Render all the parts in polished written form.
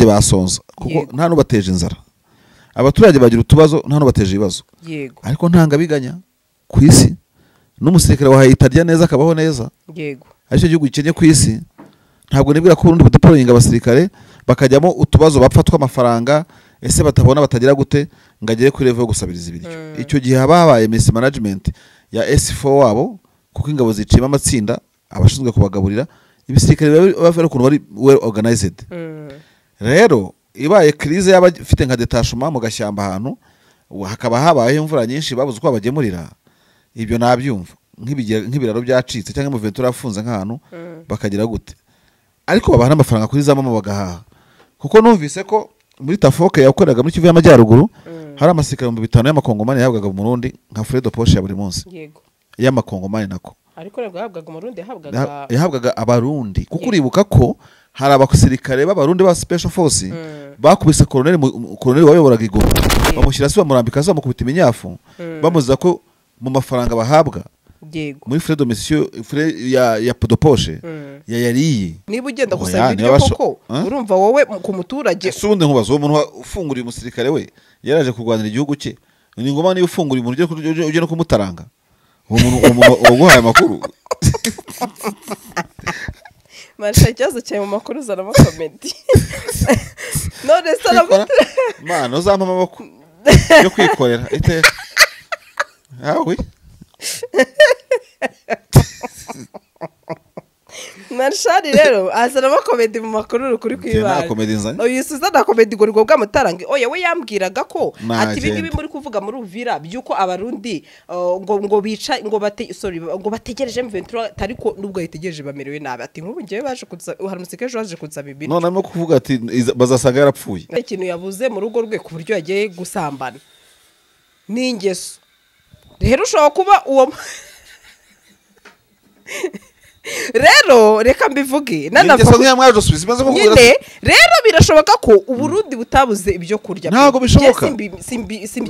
basonza kuko nta nubateje inzara abaturage bagira utubazo nta nubateje ibibazo yego ariko ntanga biganya ku isi n'umusirikare wahayitarya neza akabaho neza yego aricyo gihugu gikenye ku isi ntabwo nibwira ko Burundi budeployinga abasirikare bakajyamo utubazo bapfa tw'amafaranga ese batabona batagira gute ngagere kuri level yo gusabiriza ibiryo icyo gihe habaye mismanagement ya S4 wabo kuko ingabo zicima amatsinda abashinzwe kubagaburira ibisirikare bavera kuntu bari well organized rero ibaye crise y'abafite nka detachement mu gashyamba ahantu hakaba habaye imvura nyinshi babuze uko bagemurira ibyo nabyumva nk'ibiraro byacitse cyangwa mu Ventura afunze nk'ahantu bakagira gute ariko babaha n'amafaranga kuri zamama bagahaha kuko numvise ko muri Tafoke yakoraga muri Kivu y'Amajyaruguru hari amasirikare 500 y'amakongomani yahabwaga mu Burundi nka Fredo Poche ya buri munsi yego y'amakongomani nako ariko nabwo yahabwaga mu Burundi yahabwaga abarundi kuko uribuka ko hari abasirikare b'abarundi ba special force bakubise colonel wayoboraga igoma bamushyira se bamurambika zo mukubita iminyafu bamuza ko mu mafaranga bahabwa yego muri Fredo Monsieur ya Podopoche yariye niba ugenda gusaba ibyo koko urumva wowe ku muturage sundi nkubazo umuntu ufunguriye umusirikare we yaraje kurwanira igihugu cye ni ngoma niyo ufunguriye umuntu uje no kumutaranga umuntu uguhaye amakuru Masha cyazo cyaye mu makuru zana comedy none sala mana uzampa amaboko yo kwikorera ite awi Marshali rero azana comedy mu makuru kuri kwibara oyisuza comedy ngo rwo bwamutarange oya we yambwiraga ko ati bingibi muri kuvuga muri Uvira byuko abarundi ngo bica ngo bategereje M23 tariko nubwo yitegereje bamerewe nabi ati nk'ubu ngiye baje kuza hari musikeje waje kuza bibiri none no kuvuga ati bazasaga yarapfuye ikintu yavuze mu rugo rwe ku buryo yagiye gusambana n'ingeso rero ushobora kuba uwo rero reka mbivuge rero birashoboka ko Uburundi butabuze ibyo kurya ntago bishoboka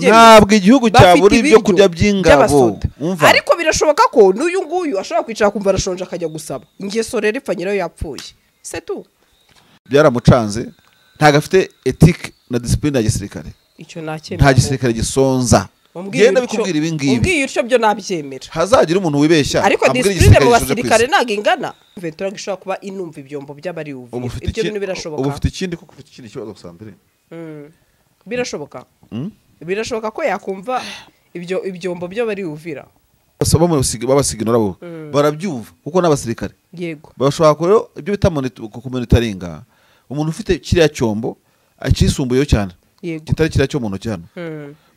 ntabwo igihugu cyaburi ibyo kurya by'ingabo ariko birashoboka ko n'uyu nguyu ashobora kwicara kumva arashonje akajya gusaba ingeso rero ipfa nyirayo yapfuye c'est tout byaramucanze ntago afite ethique na discipline ya gisirikare icyo nakemera nta gisirikare gisonza genda bikubwira ibi ngibi ubwiye icyo byo nabyemera hazagira umuntu wibeshya ariko discipline mu basirikare naga ingana Ventura gishobora kuba inumva ibyombo by'abari ubu ibyo bintu birashoboka ubu ufite ikindi kuko ufite ikindi kibazo gusambire birashoboka ko yakumva ibyombo by'abari Uvira basaba mu babasiginora bo barabyumva kuko n'abasirikare yego bashobora ko ibyo bita monitoringa umuntu ufite kiriya cyombo akisumbuyeyo cyane kitari kiriya cyo mu ntoki hano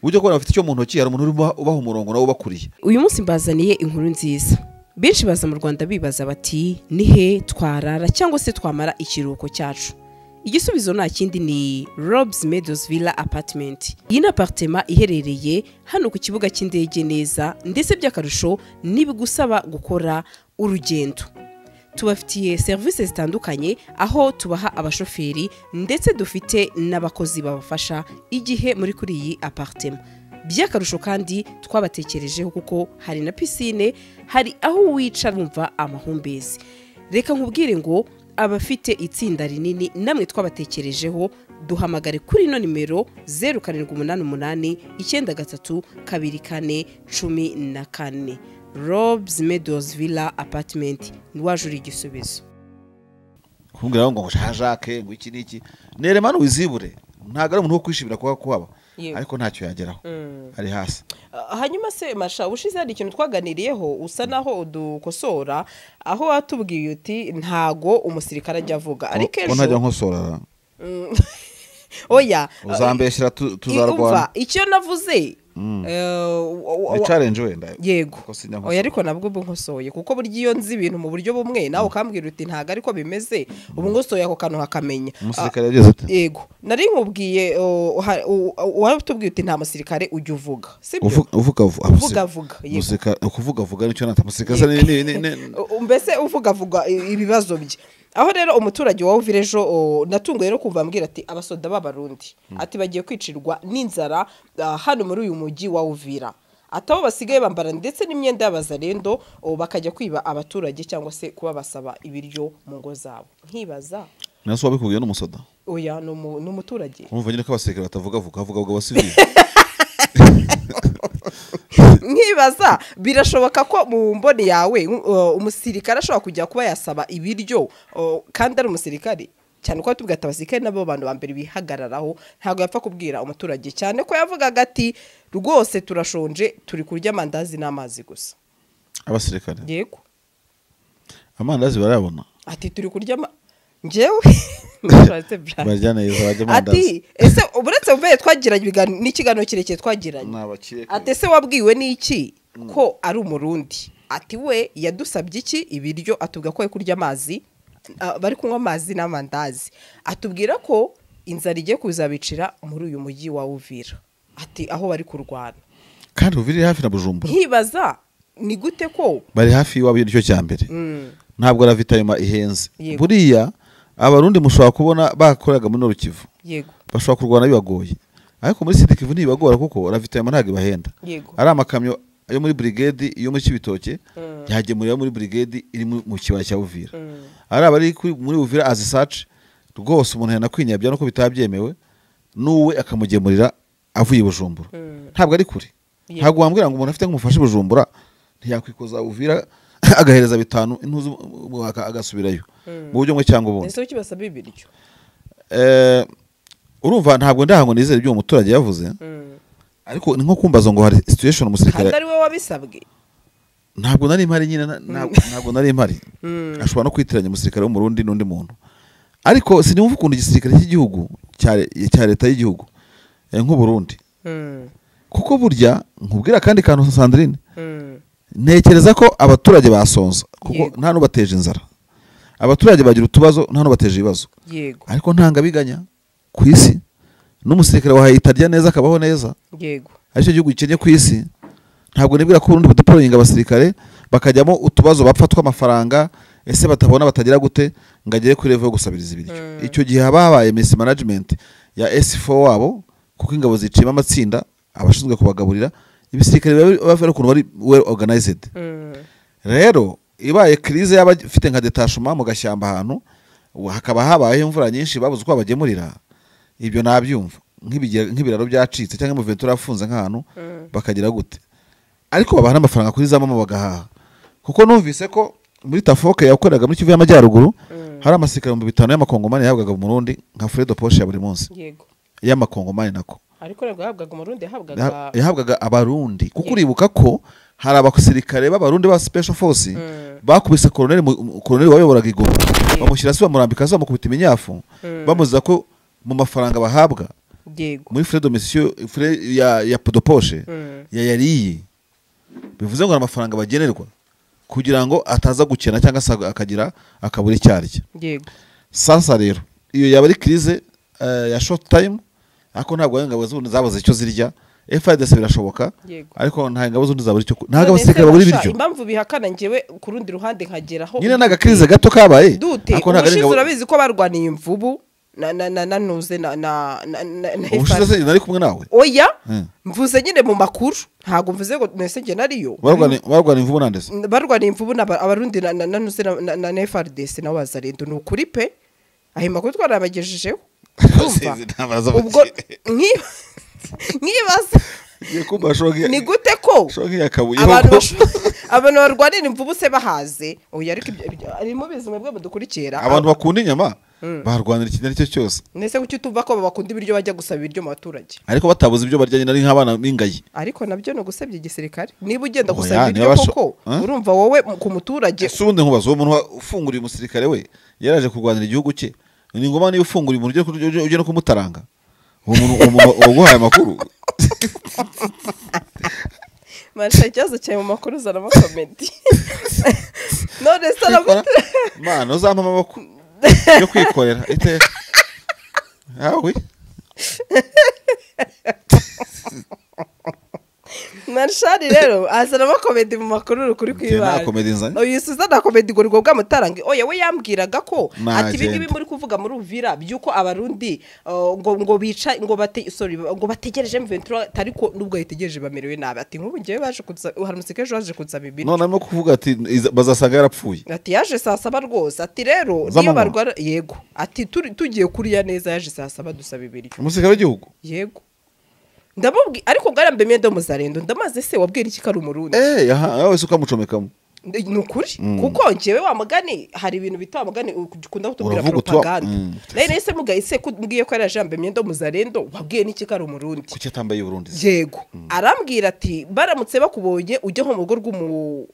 buryo ko bafite icyo mu ntoki hari umuntu ubaha umurongo nawo bakuriye uyu munsi mbazaniye inkuru nziza benshi baza mu Rwanda bibaza bati nihe twarara cyangwa se twamara ikiruhuko cyacu igisubizo nta kindi ni Rob's Meadows Villa Apartment iyi ni apartment iherereye hano ku kibuga cy'indege neza ndetse by'akarusho nibigusaba gukora urugendo tubafitiye services zitandukanye aho tubaha abashoferi ndetse dufite n'abakozi babafasha igihe muri kuri iyi apartment by'akarusho kandi twabatekerejeho kuko hari na piscine hari aho wicara wumva amahumbezi reka nkubwire ngo abafite itsinda rinini namwe twabatekerejeho duhamagare kuri ino nimero 0788 93 24 14 Rob's Meadows Villa Apartment niwajuri igisubizo kumbwira ngo Jacques ngo iki niki nerema n'wizibure ntago ari umuntu wo kwishimira kuhaba ariko ntacyo yageraho ari hasi hanyuma se Masha ushize hari ikintu twaganiriyeho usa naho udukosora aho watubwiye uti ntago umusirikare ajya avuga ariko ejo ntajya nkosora oya uzambeshira tuzarwana icyo navuze challenge wenda yego oya ariko nabwo bunkosoye kuko buryo iyo nzi ibintu mu buryo bumwe nawe ukambwira uti ntago ariko bimeze ubu ngosoye ako kantu hakamenya umusirikare yageze ute yego nari nkubwiye watubwiye uti nta musirikare ujya uvuga sibyo uvuga kuvuga nicyo nata musirikare mbese uvuga ibibazo bye aho rero umuturage wa Uvira ejo natungo rero kumva ambwira ati abasoda b'abarundi ati bagiye kwicirwa n'inzara hano muri uyu mujyi wa Uvira atabo basigaye bambara ndetse n'imyenda y'abazarendo bakajya kwiba abaturage cyangwa se kuba basaba ibiryo mu ngo zabo nkibaza naso wabikubwiye n'umusoda oya ni umuturage. Urumva nyine ko abasirikare batavuga bavuga abasivili. Nkibaza birashoboka ko mu mboni yawe umusirikare ashobora kujya kuba yasaba ibiryo kandi ari umusirikare, cyane ko tubwata abasirikare nabo bantu ba mbere bihagararaho, ntago yapfa kubwira umuturage, cyane ko yavugaga ati rwose turashonje turi kurya amandazi n'amazi gusa. Abasirikare yego amandazi barabona ati turi kurya njyewe barya neza bajya amandazi ati ese uburetse mvuye twagiranye n'ikiganiro kirekire twagiranye ati ese wabwiwe n'iki ko ari umurundi, ati we yadusabye iki ibiryo, atubwira ko kurya amazi bari kunywa amazi n'amandazi, atubwira ko inzara igiye kuzabicira muri uyu mujyi wa Uvira, ati aho bari kurwana kandi Uvira hafi na Bujumbura. Nkibaza ni gute ko bari hafi iwabo y'icyo cyambere ntabwo ravitayima ihenze. Buriya abarundi mushobora kubona bakoraga muri Norukivu yego bashobora kurwana bibagoye, ariko muri Sud Kivu ntibagora kuko ravitayima ntabwo ibahenda. Ari amakamyo yo muri brigade yo muri Kibitoke yagemurira muri brigade iri mu kibaya cya Uvira. Ari abari muri Uvira azisace rwose umuntu yana kwinyabya no ko bitabyemewe nuwe akamugemurira avuye Bujumbura. Ntabwo ari kure, ntabwo wambwira ngo umuntu afite nk'umufashe Bujumbura ntiyakwikoza Uvira agahereza 5 intuzu agasubirayo mu buryo mwe cyangwa ubundi. Ese ukibasaba ibiryo urumva ntabwo ndahango nizere ibyo umuturage yavuze, ariko ni nko kumbaza ngo hari situation umusirikare kandi ari we wabisabwe. Ntabwo nari impari nyine ntabwo nari impari ashobora no kwitiranya umusirikare wo mu Burundi n'undi muntu, ariko sinumva ukuntu igisirikare cy'igihugu cya leta y'igihugu nk'u Burundi kuko burya nkubwira kandi kantu Sandrine ntekereza ko abaturage basonza kuko nta nubateje inzara, abaturage bagira utubazo nta nubateje ibibazo, ariko ntanga biganya ku isi n'umusirikare wahayitarya neza akabaho neza. Aricyo gihugu gikenye ku isi. Ntabwo nibwira ko Burundi budeployinga abasirikare bakajyamo utubazo bapfa tw'amafaranga, ese batabona batagira gute ngagere kuri level yo gusabiriza ibiryo. Icyo gihe habaye miss management ya S4 wabo kuko ingabo zicima amatsinda abashinzwe kubagaburira, ibisirikare bafera ukuntu bari well organized. Rero ibaye crise y'abafite nka detachement mu gashyamba ahantu hakaba habaye imvura nyinshi babuze uko bagemurira, ibyo nabyumva nk'ibiraro byacitse cyangwa mu Ventura afunze nk'ahantu bakagira gute, ariko babaha n'amafaranga kuri za mama bagahaha. Kuko numvise ko muri Tafoke yakoraga muri Kivu y'Amajyaruguru hari amasirikare 500 y'amakongomani yahabwaga mu Burundi nka Fredo Porsche ya buri munsi y'amakongomani nako, ariko nabwo yahabwaga mu Burundi yahabwaga abarundi kuko uribuka ko hari abasirikare b'abarundi ba special force bakubise colonel wayoboraga Igoma bamushyira se bamurambika zo mukubita iminyafu bamuziza ko mu mafaranga bahabwa muri Fredo Monsieur ya Podo Porsche yariye, bivuze ngo amafaranga bagenerwa kugira ngo ataza gukena cyangwa akagira akabura icyarya. Sasa rero iyo yaba ari crise ya short time, ariko ntabwo ingabo z'ubundi zabuze icyo zirya. FARDC birashoboka ariko nta ingabo z'undi zabura icyo, ntago abasirikare babura ibiryo. Impamvu bihakana ngewe ku rundi ruhande nkageraho nyine naga crise gato kabaye, ariko ntago ingabo urabizi ko barwaniye imvubu nuze ubushize nari kumwe nawe. Oya mvuze nyine mu makuru, ntago mvuze ngo nese nge nariyo barwaniye imvubu nandese barwaniye imvubu abarundi nuze na FARDC nabo bazarendo ni ukuri pe, aho makuru twarabagejejeho. Ubwo nkibaza ni gute ko abantu barwanira imvubu se bahaze. Oya ariko arimo bizimwe bwo mudukurikira abantu bakunda inyama barwanira ikintu aricyo cyose. Nese kuki tuva ko bakunda ibiryo bajya gusaba ibiryo mu baturage, ariko batabuze ibyo barya nyine ari nk'abana b'ingayi. Ariko nabyo no gusebya igisirikare, niba ugenda gusaba ibiryo koko urumva wowe ku muturage. Subundi nkubaza uwo muntu ufunguriye umusirikare we yaraje kurwanira igihugu cye, ni ngoma niyo ufunguriye umuntu uje no kumutaranga uwo muntu uguhaye amakuru. Manisha ikibazo cyawe mu makuru uzana amakomedi none se aramutura mana uzampa amaboko yo kwikorera iteka hawe Marshal rero azana komedi mu makuru kuri kwibana uyu Suzana komedi ngo rwo bwamutarange oya we yambwiraga ko ati bingibi muri kuvuga muri Uvira byuko abarundi ngo bica ngo bategereje M23 ariko nubwo yitegereje bamerewe nabi ati nk'ubu ngiye baje kuza hari musikeje waje kuza bibiri none arimo kuvuga ati bazasanga yarapfuye ati yaje saa 7 rwose ati rero niyo barwara yego ati tugiye kuriya neza yaje saa 7 dusaba ibiri umusirikare w'igihugu yego ndabubwi ariko bwarambe Mendo Muzarendo ndamaze se wabwira iki kari umurundi yawe se ukamucomekamo nukuri kuko njewe wa mugani hari ibintu bita mugani ukunda kutubwira propaganda nene se mugahise kumbwiye ko ari Jambe Mendo Muzarendo wabwiye n'iki kari umurundi kuki atambaye Burundi yego arambwira ati baramutse bakubonye ujye nko mu rugo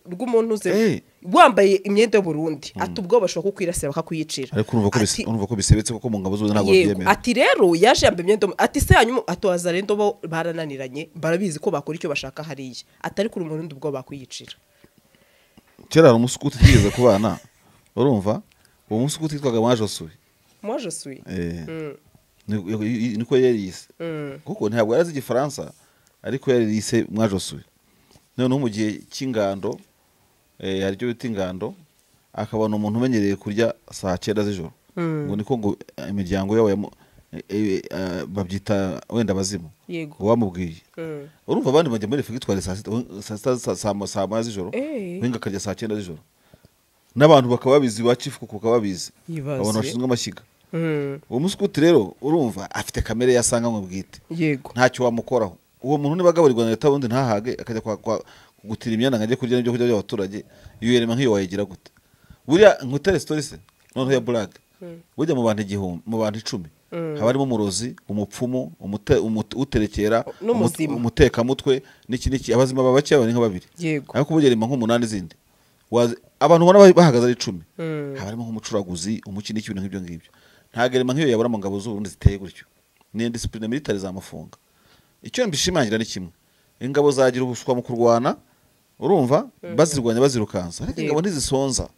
rw'umuntu ze wambaye imyenda y'Uburundi ati ubwo bashobora kukwirasira bakakuyicira ariko urumva ko bisebetse kuko mu ngabo zo ntabwo byemera ati rero yaje Jambe Mendo ati se hanyuma atwazarendo bo barananiranye barabizi ko bakora icyo bashaka hariya atari kuri umurundi ubwo bakuyicira kera hari umusukuti tigeze kubana urumva uwo musukuti yitwaga Mwajosui niko yariyise kuko ntabwo yarazi igifaransa ariko yariyise Mwajosui noneho mu gihe cy'ingando hari cyo bita ingando akabona umuntu umenyereye kurya saa 9 z'ijoro ngo niko ngo imiryango yawe babyita wenda bazimu wamubwiye urumva abandi bajya muri figitware saa 6 z'ijoro winga karya saa 9 z'ijoro n'abantu bakaba babizi bacifu kuko babizi abantu bashinzwe amashyiga uwo musukuti rero urumva afite kamere yasanga mu bwite ntacyo wamukoraho uwo muntu nibagaburirwa na leta wundi ntahage akajya kugutira imyanda ngaje kurya n'ibyo kurya by'abaturage iyo yerema nk'iyo wayigira gute buriya nkutere story se noneho ya brag bujya mu bantu 10 haba harimo umurozi umupfumu uterekera umutekamutwe n'iki abazima babake abane nka babiri ariko bugerema nk'8 zindi abantu ubona bahagaze ari 10 haba harimo nk'umucuraguzi umukini n'ibintu nk'ibyo ngibyo ntagerema nk'iyo yabura mu ngabo z'uburundi ziteye gutyo ni discipline militaire zamafunga icyo mbishimangira ni kimwe ingabo zagira ubuswa mu kurwana urumva bazirwanya bazirukansa ariko ingabo ntizisonza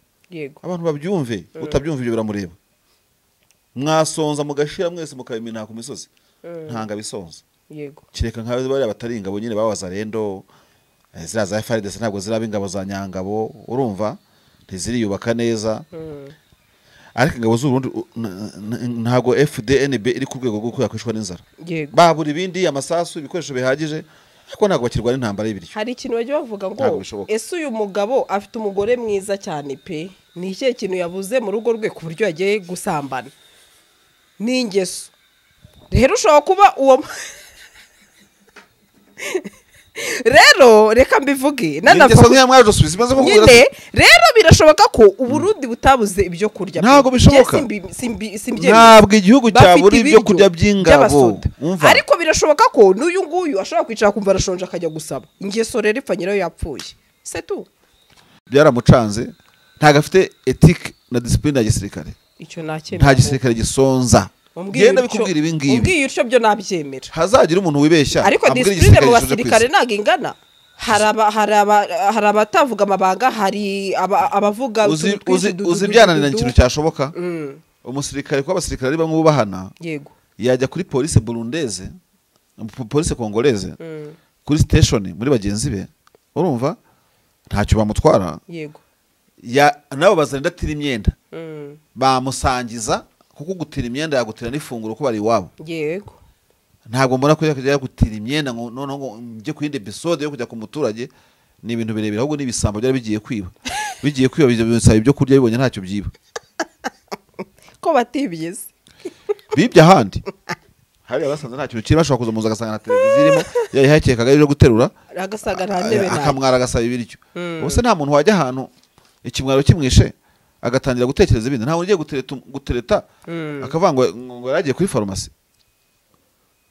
abantu babyumve utabyumva ibyo biramureba mwasonza mugashira mwese mukabimina ku misozi ntanga bisonza kireka nkabe bari abatari ingabo nyine bawaza rendo ziraza FARDC ntabwo ziraba ingabo za nyangabo urumva ntiziriyubaka neza ariko ingabo z'Urundi ntabwo FDNB iri ku rwego rwo kuyakwishwa n'inzara babura ibindi amasasu ibikoresho bihagije ariko ntabwo bakirwa n'intambara y'ibiryo hari ikintu baje bavuga ngo ese uyu mugabo afite umugore mwiza cyane pe ni ikihe kintu yabuze mu rugo rwe ku buryo yagiye gusambana n'ingeso rero ushobora kuba uwo rero reka mbivuge nyine rero birashoboka ko Uburundi butabuze ibyo kurya ntabwo bishoboka ntabwo igihugu cyabura ibyo kurya by'ingabo ariko birashoboka ko n'uyu nguyu ashobora kwicara kumva arashonje akajya gusaba ingeso rero ipfa nyirayo yapfuye c'est tout byaramucanze ntabwo afite ethique na discipline ya gisirikare icyo nakemera nta gisirikare gisonza genda bikubwira ibi ngibi ubwiye utyo byo nabyemera hazagira umuntu wibeshya ariko discipline mu basirikare ntago ingana hari abatavuga amabanga hari abavuga uzi byananira ikintu cyashoboka umusirikare kwa abasirikare ari bamwe bubahana yego yajya kuri police burundeze police congolaise kuri station muri bagenzi be urumva ntacyo bamutwara yego nabo bazana tira imyenda bamusangiza kuko gutira imyenda yagutira n'ifunguro ko bari iwabo yego ntabwo mbona ko yakajya gutira imyenda ngo noneho njye ku yindi episode yo kujya ku muturage ni ibintu birebire ahubwo n'ibisambo byari bigiye kwiba bisaba ibyo kurya bibonye ntacyo byiba ko batibyize bibye ahandi hari abasanze nta kintu kiri bashobora kuza muza agasanga na televiziyo irimo yayihakekaga yo guterura agasaga nta ntebe akamwara agasaba ibiryo ubuse nta muntu wajya ahantu ikimwaro kimwishe agatangira gutekereza ibindi nta ugiye gutereta akavanga ngo yaragiye kuri farumasi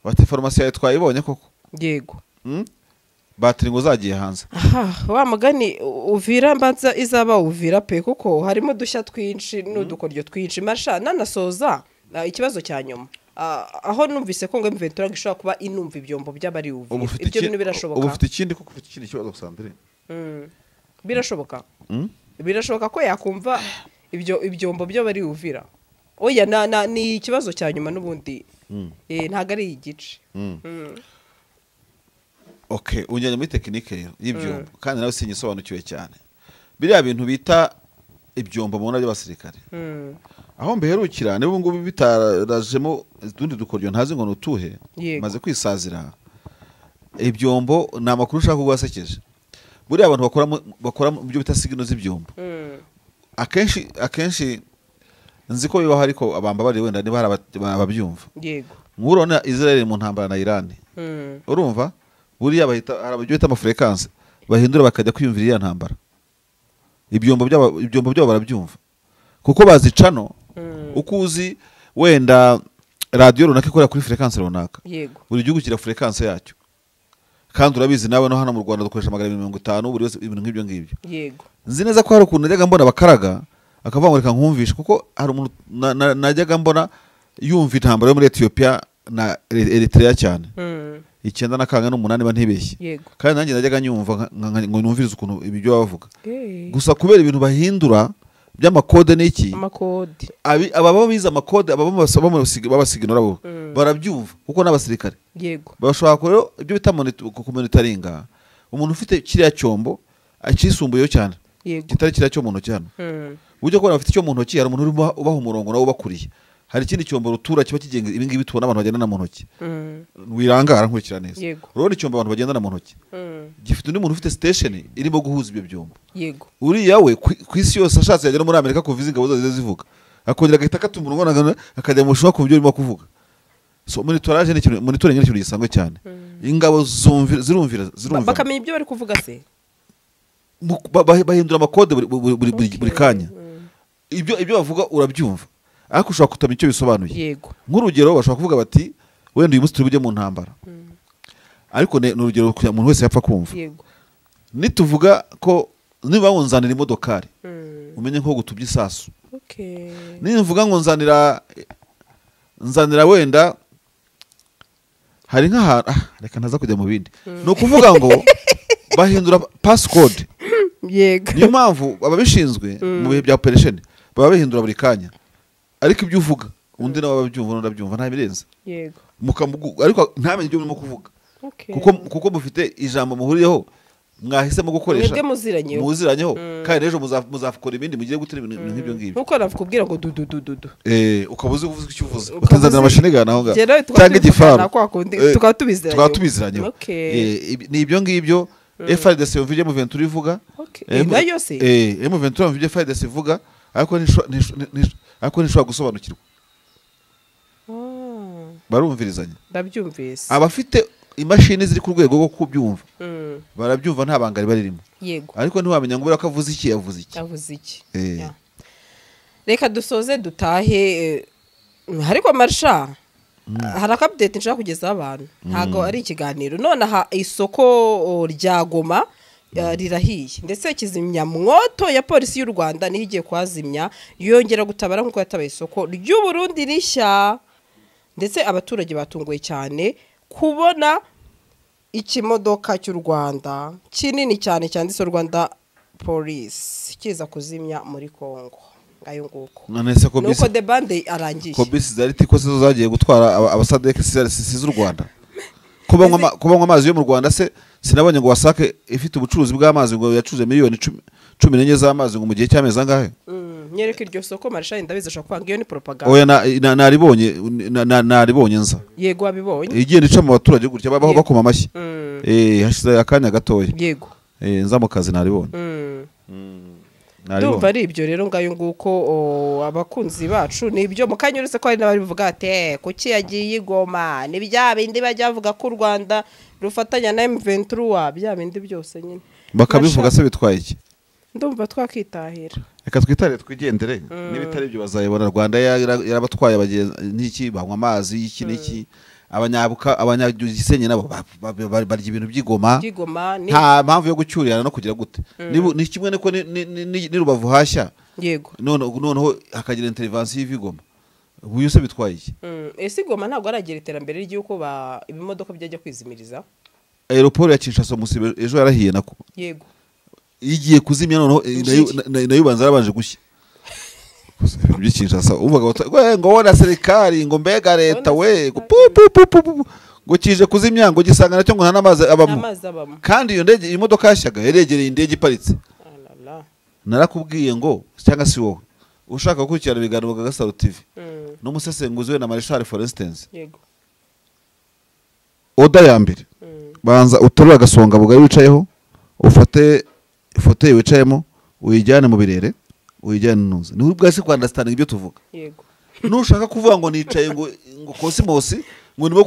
bati farumasi yawe twayibonye koko yego batiri ngo zagiye hanze wa mugani Uvira mbanza izaba Uvira pe kuko harimo dushya twinshi n'udukoryo twinshi Marsha nanasoza ikibazo cya nyuma aho numvise ko ngo M23 gishobora kuba inumva ibyombo by'abari Uvira ibyo bintu birashoboka ubu ufite ikindi kuko ufite ikindi kibazo Sandrine birashoboka birashoboka ko yakumva ibyombo byo bari Uvira oya ni ikibazo cya nyuma n'ubundi ntago ari igice okay unjyanye muri tekinike rero y'ibyombo kandi nawe sinyisobanukiwe cyane biriya bintu bita ibyombo mu by'abasirikare aho mbeherukira niba ubu ngubu bitarajemo utundi dukoryo ntazi ngo nutuhe maze kwisazira ibyombo ni amakuru ushaka kugwasekeje buriya abantu bakora mu byo bita sigino z'ibyombo akenshi nzi ko bibaho ariko abamba bari wenda niba ababyumva yego nk'urabona Israel mu ntambara na Iran urumva buriya bahita arabyo bita amafrequence bahindura bakajya kwiyumvira iya ntambara ibyombo byabo barabyumva kuko bazicano uko uzi wenda radio runaka ikora kuri frequence runaka yego buri gihugu kira frequence yacyo kandi urabizi nawe no hano mu Rwanda dukoresha 150 buri wese ibintu nk'ibyo ngibyo yego nzi neza ko hari ukuntu najyaga mbona bakaraga akavuga ngo reka nkumvisha kuko hari umuntu najyaga mbona yumva intambara yo muri Ethiopia na Eritrea cyane 9 bantibeshye kandi nanjye najyaga nyumva ngo numvirize ukuntu ibyo bavuga gusa kubera ibintu bahindura by'amakode n'iki amakode ababa biza amakode ababa babasiginura bo barabyumva kuko n'abasirikare yego bashobora ko ibyo bita monitoringa umuntu ufite kiriya cyombo akisumbuyeyo cyane kitari kiriya cyo mu ntoki hano buryo ko bafite icyo mu ntoki hari umuntu uri ubaha umurongo nawe ubakuriye hari ikindi cyombo rutura kiba kigenga ibi ngibi tubona abantu bagendana mu ntoki wirangara nkurikira neza urabona icyombo abantu bagendana mu ntoki gifite undi muntu ufite station irimo guhuza ibyo byombo yego uriya we ku isi yose ashatse yagera muri Amerika kuviza ingabo zose zivuga akongera agahita akatumva urungana akajya mu shwa ku byo urimo kuvuga so monitorage ni ikintu monitoring ni ikintu gisanzwe cyane ingabo zirumvira bakamenya ibyo bari kuvuga se bahindura amakode buri kanya ibyo bavuga urabyumva ariko ushobora kutamenya icyo bisobanuye yego nk'urugero bashobora kuvuga bati wenda uyu munsi turi bujye mu ntambara ariko ni urugero umuntu wese yapfa kumva yego nituvuga ko niba nzanira imodokari umenye nko gutubya isasu nivuga ngo nzanira wenda hari nk'ahantu reka ntaza kujya mu bindi ni ukuvuga ngo bahindura passcode yego niyo mpamvu ababishinzwe mu bihe bya operation baba bahindura buri kanya ariko ibyo uvuga undi nawe ababyumva n'urabyumva nta birenze yego ariko ntamenye ibyo urimo kuvuga kuko mufite ijambo muhuriyeho mwahisemo gukoresha muziranyeho kandi ejo muzakora ibindi mugiye gutera ibintu nk'ibyo ngibyo nkuko nakubwira ngo dudududu ukaba uzi kuvuga icyo uvuze ukanzanira amashini gana aho ngaho cyangwa igifaru tukaba tubiziranye ni ibyo ngibyo FARDC yumvije mu Ventura ivuga nayo se mu Ventura yumvije FARDC ivuga ariko ntishobora gusobanukirwa barumvirizanya ndabyumvise abafite imashini ziri ku rwego rwo kubyumva barabyumva nta bangari baririmo yego ariko ntiwamenya ngo ko avuze iki yavuze iki reka dusoze dutahe ariko marsha hari akapudeti nshaka kugezaho abantu ntabwo ari ikiganiro none aha isoko rya Goma rirahiye ndetse kizimyamwoto ya polisi y'u Rwanda niho igiye kuhazimya yongera gutabara nk'uko yatabaye isoko ry'u Burundi rishya ndetse abaturage batunguye cyane kubona ikimodoka cy'u Rwanda kinini cyane cyanditseho Rwanda Police kiza kuzimya muri Kongo ngayo nguko nuko de bande arangiye ko bisi zari tiko zo zagiye gutwara abasadeke z'u Rwanda kubanywa amazi yo mu Rwanda se sinabonye ngo wasake ifite ubucuruzi bw'amazi ngo yacuze miliyoni 14 z'amazi ngo mu gihe cy'amezi angahe nyereka iryo soko marisha ndabizi ashaka kwanga iyo ni propaganda oya naribonye nza yego abibonye igiye nica mu baturage gutya babaho bakoma amashyi hashize akanya gatoya yego nza mu kazi naribonye ndumva ari ibyo rero ngayo nguko abakunzi bacu nibyo mukanyuretse ko hari n'abari bivuga ati kuki yagiye igoma ni bya bindi bajya bavuga ko u Rwanda rufatanya na M23 bya bindi byose nyine bakabivuga se bitwaye iki ndumva twakitahira reka twitare twigendere n'ibitari byo bazayibona Rwanda yarabatwaye abagenzi n'iki banywa amazi iki n'iki abanyagisenyi nabo barya ibintu by'igoma nta mpamvu yo gucyurira no kugira gute ni kimwe niko ni Rubavu hashya yego noneho hakagira intervention y'ivigoma ubu se bitwaye iki ese igoma ntabwo aragira iterambere ry'uko ibimodoka byajya kwizimiriza aeroport ya Kinshasa musibe ejo yarahiye nako yego igiye kuzimya noneho nayo banza arabanje gushya by'ikinshasa uvuga ngo wona serikali ngo mbega leta we ngo kije kuzimya ngo gisanga nacyo ngo nta n'amazi abamo kandi iyo ndege imodoka yashyaga yaregereye indege iparitse. Narakubwiye ngo cyangwa si wowe ushaka gukurikirana ibiganiro bwa Gasaro TV n'umusesenguzi we na Marshal for instance, yego oda ya mbere banza uterura agasonga bugari wicayeho, ufate ifoto ye wicayemo uyijyane mu birere uyijyane nuze ni ubwase kwa understanding ibyo tuvuga. Yego nushaka kuvuga ngo nicaye ngo Cosmos ngo nibo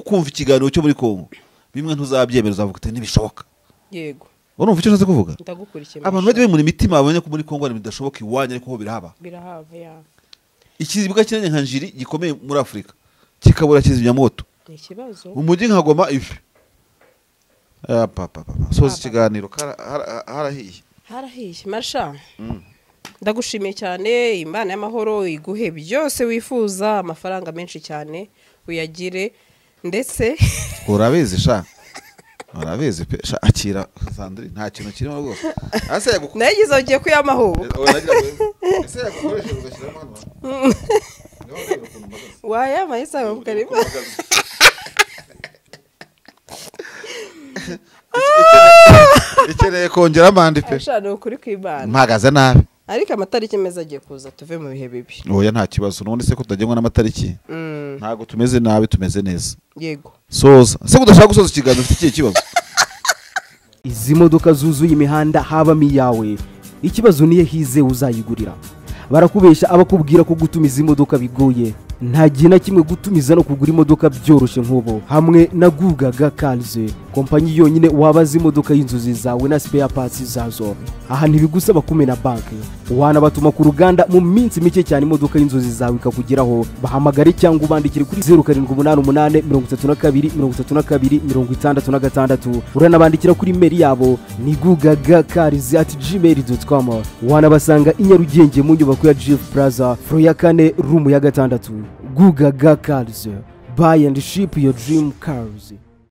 kumva ikiganiro cyo muri Kongo bimwe ntuzabyemera uzavuga ati nibishoboka. Yego urumva icyo naze kuvuga. Ndagukurikiye abantu bagiye muri mitima babonye ko muri Kongo bidashoboka iwanya ariko ho birahaba ya ikizibwa kinanye nka njiri gikomeye muri Afrika kikabura kizimyamoto ni ikibazo umujyi nka Goma ifi papa soza ikiganiro harahiye Marsha. Ndagushimiye cyane, Imana y'amahoro iguhe byose wifuza, amafaranga menshi cyane uyagire ndetse urabizi pe akira Sandrine nta kintu kirimo rwose ase yagukora nagize ugiye kuyamahuka ese yagukoresha ugashyiramo hano waya mayisa mukarima ikeneye kongera amande pe ashana ukuri kw'Imana mpagaze nabi ariko amatariki meza agiye kuza tuve mu bihe bibi. Oya nta kibazo none se kutagengwa n'amatariki ntago tumeze nabi tumeze neza. Yego soza se kudashaka gusoza ikiganiro ufite ikibazo. Izi modoka zuzuye imihanda habamo iyawe, ikibazo niye hize uzayigurira. Barakubesha abakubwira ko gutumiza imodoka bigoye, nta gihe na kimwe gutumiza no kugura imodoka byoroshye nk'ubo. Hamwe na Gugaga Cars, kompanyi yonyine wabaza imodoka y'inzozi zawe na spare parts zazo. Aha ntibigusaba kumena banki, wanabatuma ku ruganda mu minsi mike cyane imodoka y'inzozi zawe ikakugeraho. Bahamagare cyangwa ubandikire kuri 0788323266. Uranabandikira kuri mail yabo ni gugagacars@gmail.com. Wanabasanga i Nyarugenge mu nyubako ya Jeff Plaza floor ya 4 room ya 6. Gugaga Cars, buy and ship your dream cars.